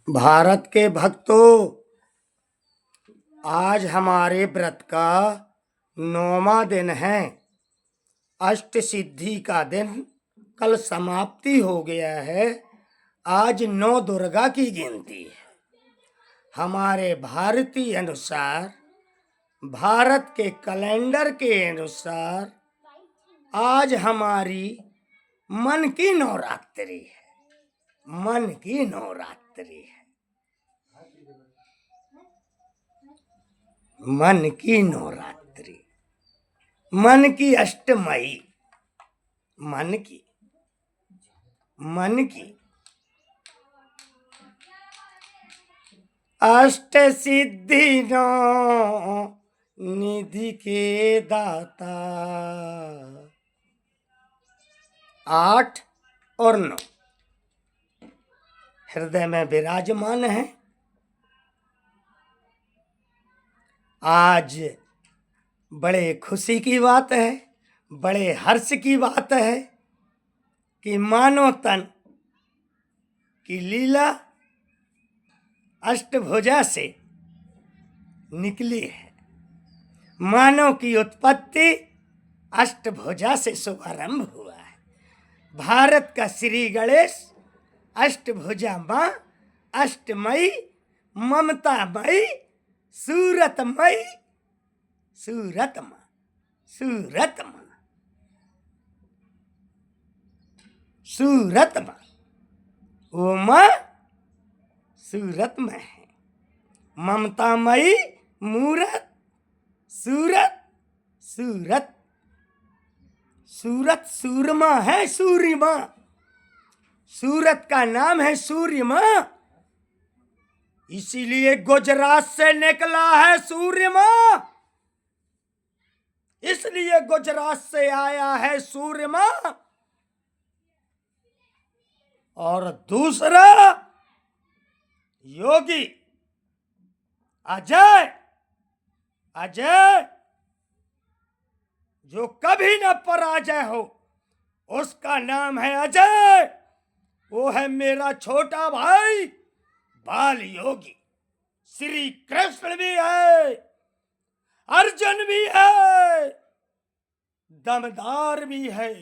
भारत के भक्तों, आज हमारे व्रत का 9वां दिन है। अष्ट सिद्धि का दिन कल समाप्ति हो गया है। आज 9 दुर्गा की गिनती है। हमारे भारतीय अनुसार, भारत के कैलेंडर के अनुसार आज हमारी मन की नवरात्रि है। मन की नवरात्रि है। मन की नवरात्रि, मन की अष्टमई, मन की अष्ट सिद्धि नौ निधि के दाता। 8 और 9 हृदय में विराजमान है। आज बड़े खुशी की बात है, बड़े हर्ष की बात है कि मानव तन की लीला अष्टभुजा से निकली है। मानव की उत्पत्ति अष्टभुजा से शुभारंभ हुआ है। भारत का श्री गणेश अष्टभुजा माँ, अष्टमयी, ममतामयी, सूरतमयी, सूरत माँ, सूरत माँ, सूरत माँ, वो माँ सूरत में है। ममतामयी मूरत, सूरत, सूरत, सूरत सूरमा है। सूर्य माँ, सूरत का नाम है सूर्य माँ, इसीलिए गुजरात से निकला है सूर्य माँ, इसलिए गुजरात से आया है सूर्य माँ। और दूसरा योगी अजय, अजय जो कभी न पराजय हो, उसका नाम है अजय। वो है मेरा छोटा भाई बाल योगी। श्री कृष्ण भी है, अर्जुन भी है, दमदार भी है,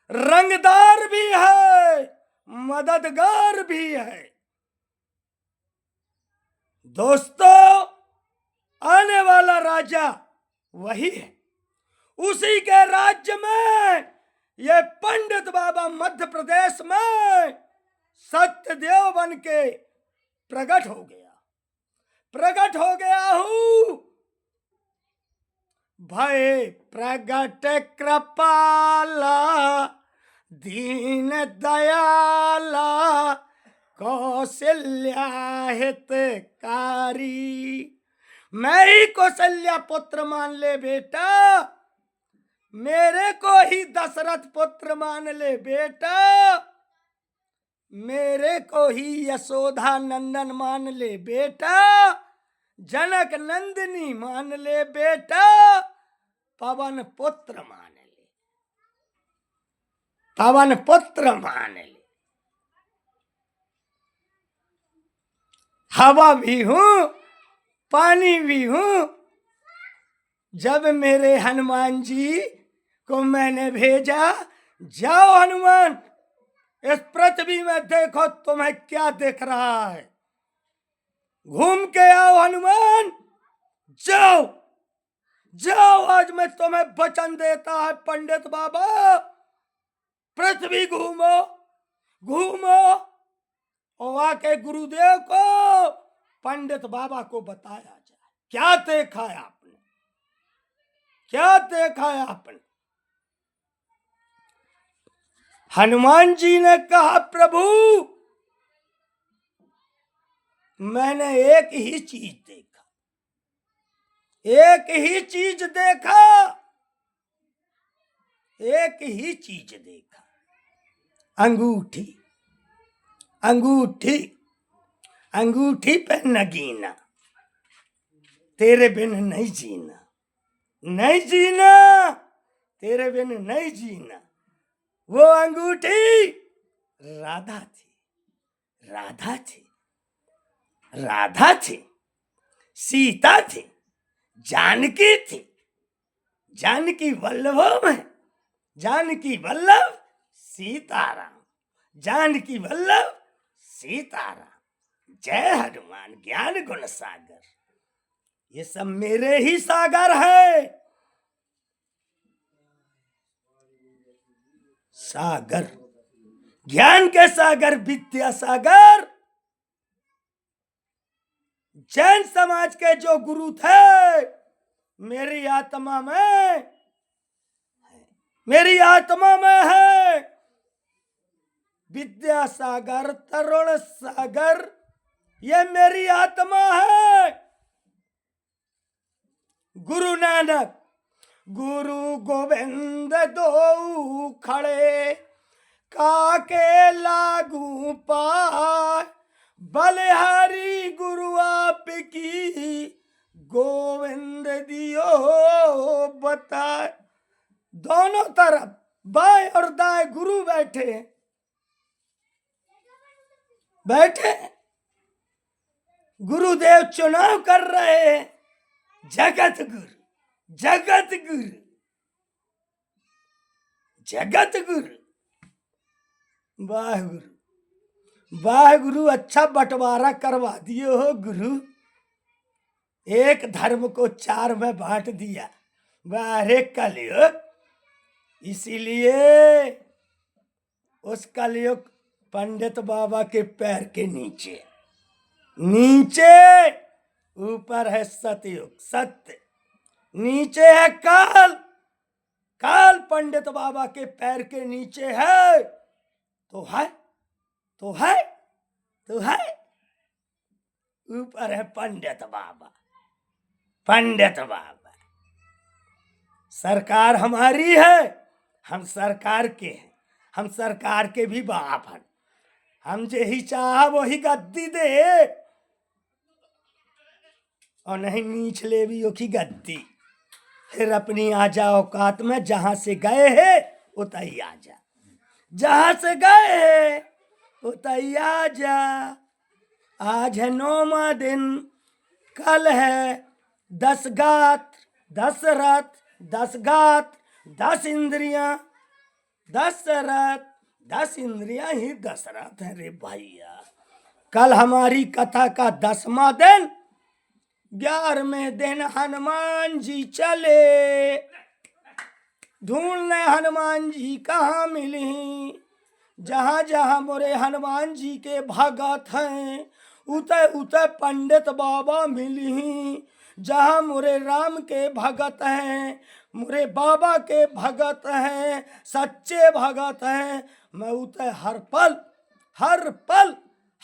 रंगदार भी है, मददगार भी है। दोस्तों, आने वाला राजा वही है। उसी के राज्य में ये पंडित बाबा मध्य प्रदेश में सत्यदेव बन के प्रकट हो गया। प्रकट हो गया हूं। भय प्रगट कृपाला, दीन दयाला, कौशल्या हितकारी। मैं ही कौशल्या पुत्र मान ले बेटा, मेरे को ही दशरथ पुत्र मान ले बेटा, मेरे को ही यशोदा नंदन मान ले बेटा, जनक नंदिनी मान ले बेटा, पवन पुत्र मान ले, पवन पुत्र मान ले। हवा भी हूं, पानी भी हूं। जब मेरे हनुमान जी को मैंने भेजा, जाओ हनुमान, इस पृथ्वी में देखो तुम्हें क्या दिख रहा है, घूम के आओ हनुमान, जाओ जाओ। आज मैं तुम्हें वचन देता है पंडित बाबा, पृथ्वी घूमो, घूमो। और आके गुरुदेव को, पंडित बाबा को बताया जाए क्या देखा है आपने, क्या देखा है आपने। हनुमान जी ने कहा, प्रभु मैंने एक ही चीज देखा, एक ही चीज देखा, एक ही चीज देखा। अंगूठी, अंगूठी, अंगूठी पे नगीना, तेरे बिन नहीं जीना, नहीं जीना, तेरे बिन नहीं जीना। वो अंगूठी राधा थी, राधा थी। राधा थी, सीता थी, जानकी थी। जानकी वल्लभों में जानकी वल्लभ सीताराम, जानकी वल्लभ सीताराम। जय हनुमान ज्ञान गुण सागर। ये सब मेरे ही सागर है। सागर, ज्ञान के सागर, विद्या सागर। जैन समाज के जो गुरु थे, मेरी आत्मा में है। विद्या सागर, तरुण सागर, ये मेरी आत्मा है। गुरु नानक, गुरु गोविंद दो खड़े, काके लागू पाए। बलिहारी गुरु आपकी, गोविंद दियो बताए। दोनों तरफ बाएं और दाएं गुरु बैठे। गुरुदेव चुनाव कर रहे हैं। जगत गुरु, जगत गुरु, जगत गुरु। वाह गुरु, वाह गुरु, अच्छा बंटवारा करवा दिए हो गुरु। एक धर्म को 4 में बांट दिया। वाह रे कलयुग। इसीलिए उस कलयुग पंडित बाबा के पैर के नीचे, ऊपर है सतयुग, सत्य। नीचे है काल, काल पंडित बाबा के पैर के नीचे है। तो है ऊपर है पंडित बाबा, पंडित बाबा। सरकार हमारी है, हम सरकार के हैं, हम सरकार के भी बाप हैं। हम यही चाह वही गद्दी दे, और नहीं नीचले भी की गद्दी। फिर अपनी आजा औकात में, जहां से गए है उतई आजा, जहां से गए है उतई आजा। आज है 9वां दिन, कल है 10 गात्र, 10 रथ, 10 गात्र, 10 इंद्रियां, 10 रथ, 10 इंद्रियां ही 10 रथ है रे भैया। कल हमारी कथा का 10वां दिन। 11वें दिन हनुमान जी चले, ढूंढने हनुमान जी कहाँ मिली। जहाँ जहाँ मोरे हनुमान जी के भगत हैं, उते उते पंडित बाबा मिली। जहाँ मोरे राम के भगत हैं, मोरे बाबा के भगत हैं, सच्चे भगत हैं, मैं उते हर पल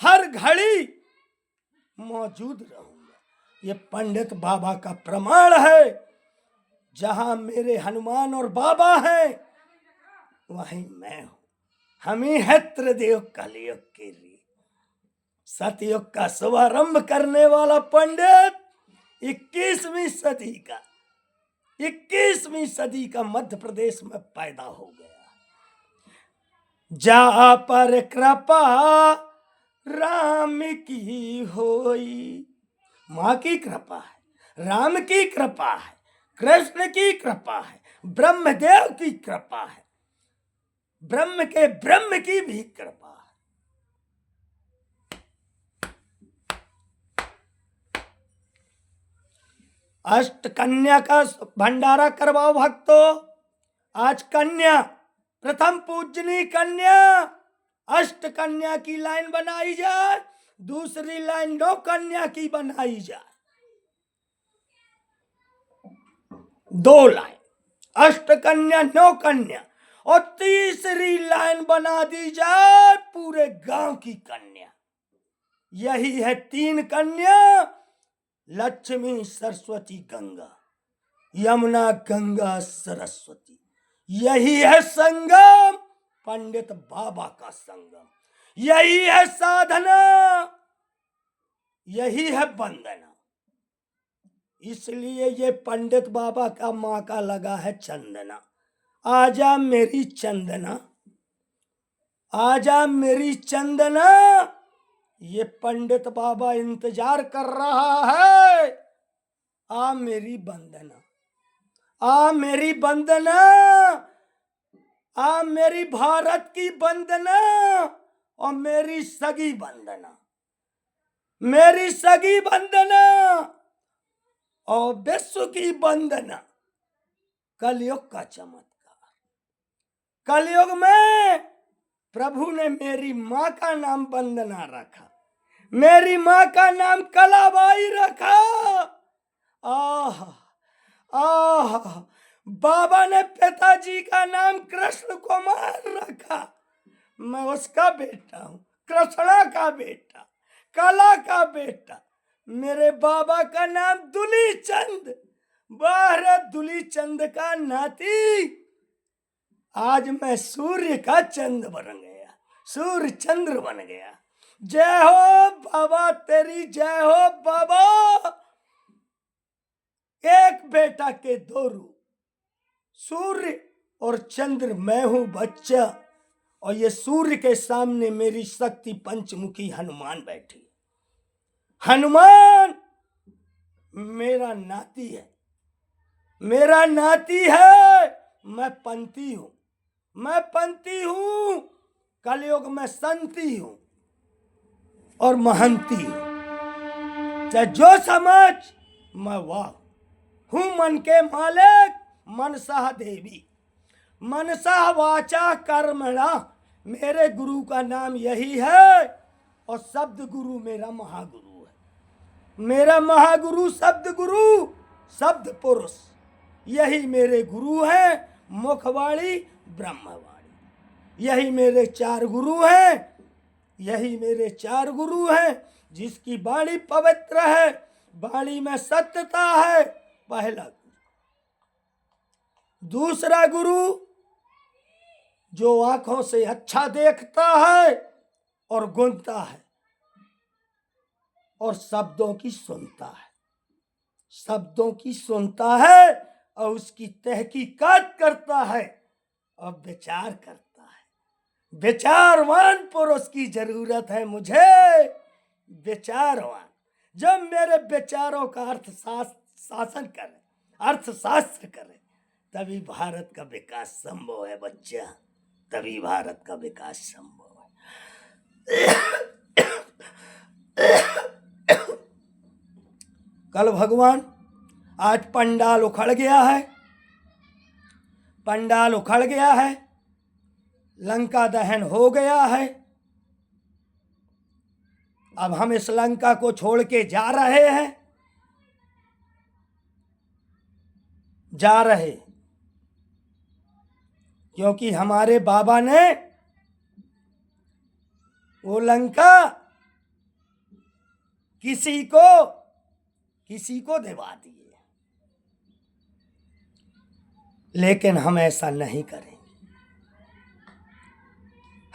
हर घड़ी मौजूद रहूंगा। ये पंडित बाबा का प्रमाण है। जहाँ मेरे हनुमान और बाबा हैं, वहीं मैं हूँ। हम ही है त्रिदेव कलयुग के लिए। सतयुग का शुभारंभ करने वाला पंडित 21वीं सदी का मध्य प्रदेश में पैदा हो गया। जा पर कृपा राम की होई। माँ की कृपा है, राम की कृपा है, कृष्ण की कृपा है, ब्रह्मदेव की कृपा है, ब्रह्म के ब्रह्म की भी कृपा है। अष्ट कन्या का भंडारा करवाओ भक्तों। आज कन्या, प्रथम पूजनी कन्या, अष्ट कन्या की लाइन बनाई जाए, दूसरी लाइन 9 कन्या की बनाई जाए। 2 लाइन, अष्ट कन्या 9 कन्या, और तीसरी लाइन बना दी जाए पूरे गांव की कन्या। यही है 3 कन्या, लक्ष्मी सरस्वती गंगा, यमुना गंगा सरस्वती। यही है संगम, पंडित बाबा का संगम। यही है साधना, यही है वंदना। इसलिए ये पंडित बाबा का माँ का लगा है चंदना। आजा मेरी चंदना, आजा मेरी चंदना, ये पंडित बाबा इंतजार कर रहा है। आ मेरी वंदना, आ मेरी वंदना, आ मेरी भारत की वंदना और मेरी सगी वंदना, मेरी सगी वंदना और विश्व की वंदना। कलयुग का चमत्कार। कलयुग में प्रभु ने मेरी माँ का नाम वंदना रखा, मेरी माँ का नाम कलाबाई रखा। आह आह, बाबा ने पिताजी का नाम कृष्ण कुमार रखा। मैं उसका बेटा हूं, कृष्णा का बेटा, कला का बेटा। मेरे बाबा का नाम दुली चंद। वाह दुली चंद का नाती। आज मैं सूर्य का चंद बन गया, सूर्य चंद्र बन गया। जय हो बाबा तेरी, जय हो बाबा। एक बेटा के दो रूप, सूर्य और चंद्र। मैं हूं बच्चा और ये सूर्य के सामने मेरी शक्ति पंचमुखी हनुमान बैठी। हनुमान मेरा नाती है, मेरा नाती है। मैं पंथी हूं, मैं पंथी हूं। कलयुग में संती हूं और महंती हूं। चाहे जो समझ, मैं वाह हूं। मन के मालिक मनसा देवी, मनसा वाचा कर्मणा। मेरे गुरु का नाम यही है और शब्द गुरु मेरा महागुरु है। मेरा महागुरु शब्द गुरु, शब्द पुरुष, यही मेरे गुरु हैं। मुखवाणी ब्रह्मवाणी, यही मेरे चार गुरु हैं, यही मेरे चार गुरु हैं। जिसकी वाणी पवित्र है, वाणी में सत्यता है, पहला गुरु। दूसरा गुरु जो आंखों से अच्छा देखता है और गुनता है और शब्दों की सुनता है, शब्दों की सुनता है और उसकी तहकीकात करता है और विचार करता है। विचारवान पुरुष की जरूरत है मुझे, विचारवान, जब मेरे विचारों का शासन करे, अर्थशास्त्र करे, तभी भारत का विकास संभव है बच्चा, तभी भारत का विकास संभव है। कल भगवान, आज पंडाल उखड़ गया है, पंडाल उखड़ गया है, लंका दहन हो गया है। अब हम इस लंका को छोड़ के जा रहे हैं, जा रहे, क्योंकि हमारे बाबा ने वो लंका किसी को दिवा दी है। लेकिन हम ऐसा नहीं करेंगे।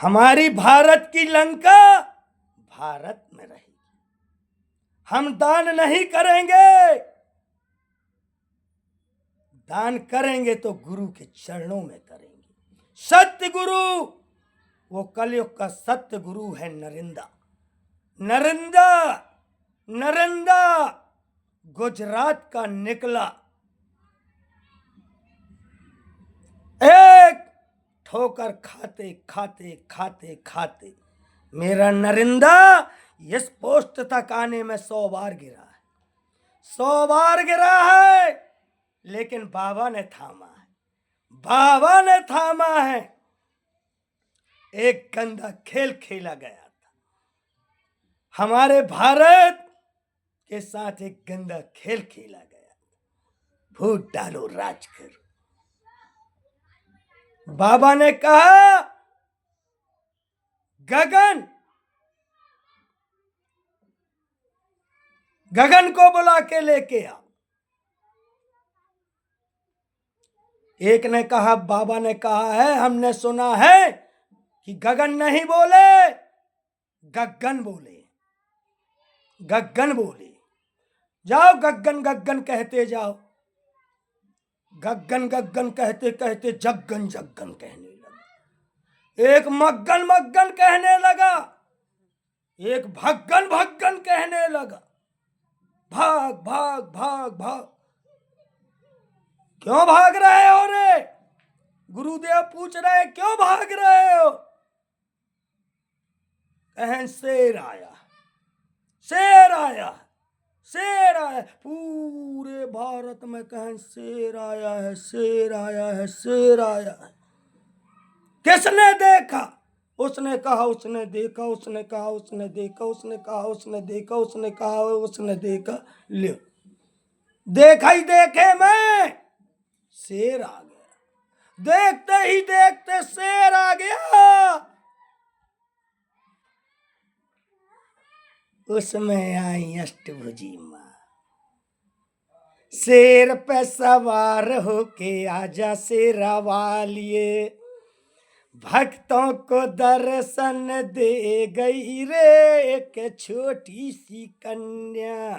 हमारी भारत की लंका भारत में रहेगी। हम दान नहीं करेंगे, दान करेंगे तो गुरु के चरणों में करेंगे। सत्य गुरु, वो कलयुग का सत्य गुरु है नरिंदा। नरिंदा, नरिंदा गुजरात का निकला। एक ठोकर खाते खाते खाते खाते मेरा नरिंदा इस पोस्ट तक आने में 100 बार गिरा है, 100 बार गिरा है। लेकिन बाबा ने थामा है, बाबा ने थामा है। एक गंदा खेल खेला गया था, हमारे भारत के साथ एक गंदा खेल खेला गया था। फूट डालो, राज करो। बाबा ने कहा गगन, गगन को बुला के लेके आ। एक ने कहा, बाबा ने कहा है, हमने सुना है कि गगन नहीं बोले, गगन बोले, गगन बोले। जाओ गगन गगन कहते जाओ। गगन गगन कहते कहते जगन जगन कहने लगा। एक मगन मगन कहने लगा। एक भगन भगन कहने लगा, भाग भाग भाग भाग। क्यों भाग रहे हो रे? गुरुदेव पूछ रहे क्यों भाग रहे हो? कहें शेर आया, शेर आया, शेर आया। पूरे भारत में कहें शेर आया है, शेर आया है, शेर आया है। किसने देखा? उसने कहा, उसने देखा, उसने कहा, उसने देखा, उसने कहा, उसने देखा, उसने कहा, उसने देखा। ले देखा ही देखे में शेर आ गया। देखते ही देखते शेर आ गया। उसमें आई अष्टभुजी माँ। शेर पे सवार होके आजा शेरा वालिए, भक्तों को दर्शन दे गई रे एक छोटी सी कन्या।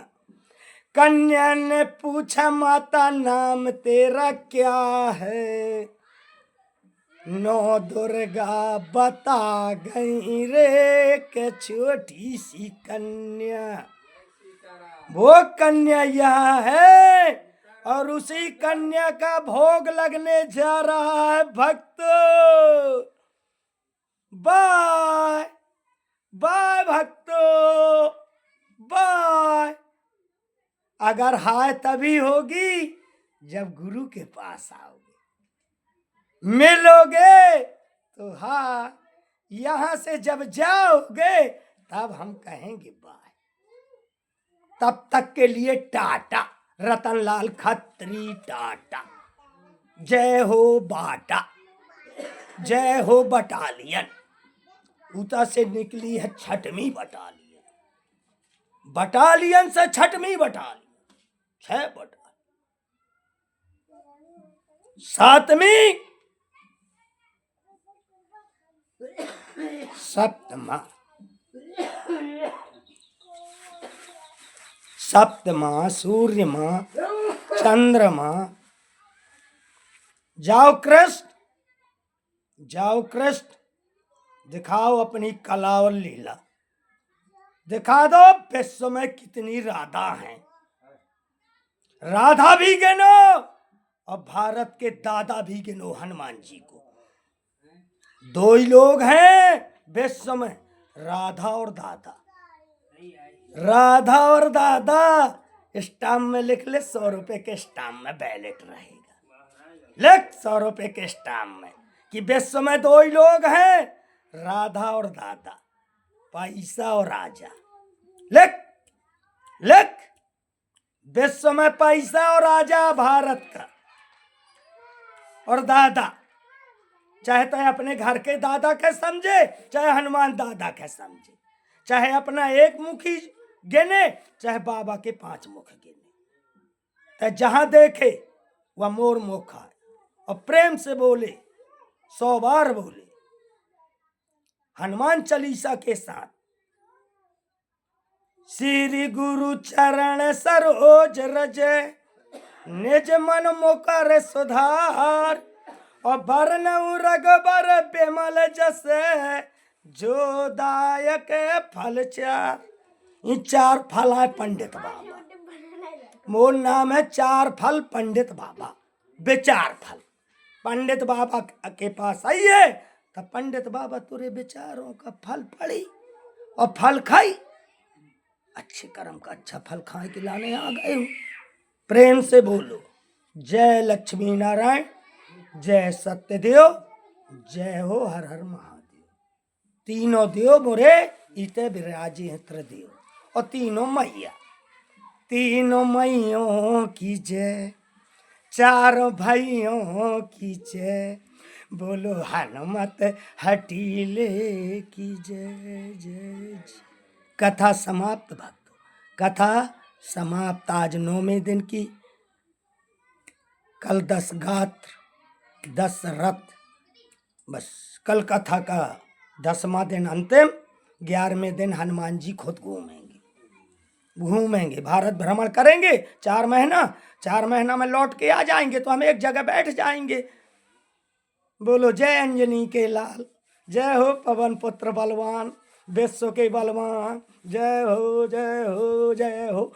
कन्या ने पूछा माता नाम तेरा क्या है? नौ दुर्गा बता गई रे के छोटी सी कन्या। वो कन्या यहाँ है और उसी कन्या का भोग लगने जा रहा है भक्तों। बाय बाय भक्तों, बाय। अगर हाय तभी होगी जब गुरु के पास आओगे, मिलोगे तो हाँ, यहां से जब जाओगे तब हम कहेंगे बाय। तब तक के लिए टाटा। रतनलाल खत्री टाटा। जय हो बाटा, जय हो बटालियन। उता से निकली है छठवीं बटालियन, बटालियन से छठवीं बटालियन, 6 बटालियन, 7वीं, सप्तमा, सप्तमा, सूर्यमा, चंद्रमा। जाओ कृष्ण, जाओ कृष्ण, दिखाओ अपनी कला और लीला। दिखा दो विश्व में कितनी राधा हैं। राधा भी गिनो और भारत के दादा भी गिनो हनुमान जी को। 2 ही लोग हैं विश्व में, राधा और दादा। राधा और दादा। स्टाम्प में लिख ले, 100 रुपए के स्टाम्प में बैलेट रहेगा। लिख 100 रुपए के स्टाम्प में कि विश्व में 2 ही लोग हैं, राधा और दादा, पैसा और राजा। लिख लिख, विश्व में पैसा और राजा भारत का और दादा। चाहे तो अपने घर के दादा के समझे, चाहे हनुमान दादा के समझे, चाहे अपना एक मुखी गिने, चाहे बाबा के 5 मुख गिने। तो जहां देखे वह मोर मुखा है और प्रेम से बोले, 100 बार बोले हनुमान चालीसा के साथ। श्री गुरु चरण सरोज रज, निज मन मुकर सुधार। और बरनऊ रघुबर बिमल जस, जो दायक फल 4। ये 4 फल है पंडित बाबा। मोर नाम है 4 फल पंडित बाबा। विचार फल। पंडित बाबा के पास आइए तो पंडित बाबा तुरे विचारों का फल पड़ी और फल खाई। अच्छे कर्म का अच्छा फल खाए के लाने आ गए हो। प्रेम से बोलो, जय लक्ष्मी नारायण, जय सत्यदेव, जय हो हर हर महादेव। तीनों देव मोरे इते विराजे हैं त्रिदेव। और तीनों मैया, तीनों मैयों की जय, चारों भाइयों की जय। बोलो हनुमत हटीले की जय जय जय। कथा समाप्त भक्तों, कथा समाप्त। आज 9वें दिन की, कल 10 गात्र 10 रथ। बस कल कथा का 10वां दिन अंतिम, 11वें दिन हनुमान जी खुद घूमेंगे, भारत भ्रमण करेंगे 4 महीना। 4 महीना में लौट के आ जाएंगे तो हम एक जगह बैठ जाएंगे। बोलो जय अंजनी के लाल, जय हो पवन पुत्र बलवान, विश्व के बलवान। जय हो जय हो जय हो।